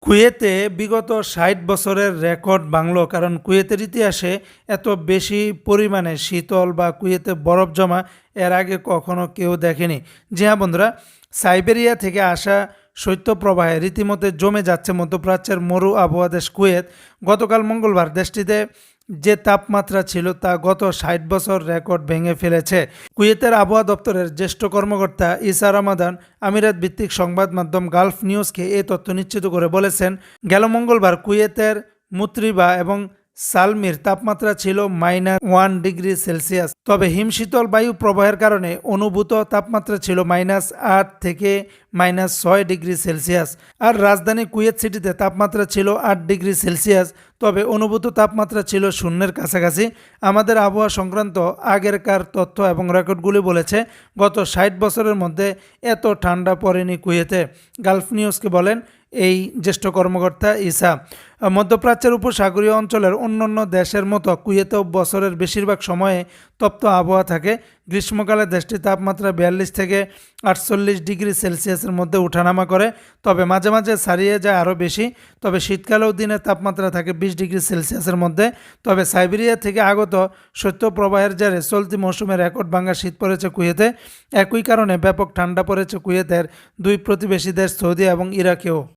কুয়েতে বিগত ৬০ বছরের রেকর্ড ভাঙল, কারণ কুয়েতের ইতিহাসে এত বেশি পরিমাণে শীতল বা কুয়েতে বরফ জমা এর আগে কখনো কেউ দেখেনি। জি হ্যাঁ বন্ধুরা, সাইবেরিয়া থেকে আসা শৈত্যপ্রবাহে রীতিমতো জমে যাচ্ছে মধ্যপ্রাচ্যের মরু আবহাওয়া দেশ কুয়েত। গতকাল মঙ্গলবার দেশটিতে যে তাপমাত্রা ছিল তা গত ৬০ বছর রেকর্ড ভেঙে ফেলেছে। কুয়েতের আবহাওয়া দপ্তরের জ্যেষ্ঠ কর্মকর্তা ইসা রামাদান আমিরাত ভিত্তিক সংবাদ মাধ্যম গালফ নিউজকে এই তথ্য নিশ্চিত করে বলেছেন, গেল মঙ্গলবার কুয়েতের মুত্রিবা এবং সালমির তাপমাত্রা ছিল -1°C। তবে হিমশীতল বায়ু প্রবাহের কারণে অনুভূত তাপমাত্রা ছিল -8 থেকে -6°C। আর রাজধানী কুয়েত সিটিতে তাপমাত্রা ছিল 8°C, তবে অনুভূত তাপমাত্রা ছিল শূন্যের কাছাকাছি। আমাদের আবহাওয়া সংক্রান্ত আগেরকার তথ্য এবং রেকর্ডগুলি বলেছে গত ৬০ বছরের মধ্যে এত ঠান্ডা পড়েনি কুয়েতে, গালফ নিউজকে বলেন এই জ্যেষ্ঠ কর্মকর্তা ইসা। মধ্যপ্রাচ্যের উপসাগরীয় অঞ্চলের অন্যান্য দেশের মতো কুয়েতেও বছরের বেশিরভাগ সময়ে তপ্ত আবহাওয়া থাকে। গ্রীষ্মকালে দেশটির তাপমাত্রা 42 থেকে 48°C মধ্যে ওঠানামা করে, তবে মাঝে মাঝে ছাড়িয়ে যায় আরও বেশি। তবে শীতকালেও দিনের তাপমাত্রা থাকে 20°C মধ্যে। তবে সাইবেরিয়া থেকে আগত শৈত্যপ্রবাহের জেরে চলতি মৌসুমে রেকর্ড ভাঙা শীত পড়েছে কুয়েতে। একই কারণে ব্যাপক ঠান্ডা পড়েছে কুয়েতের দুই প্রতিবেশী দেশ সৌদি এবং ইরাকেও।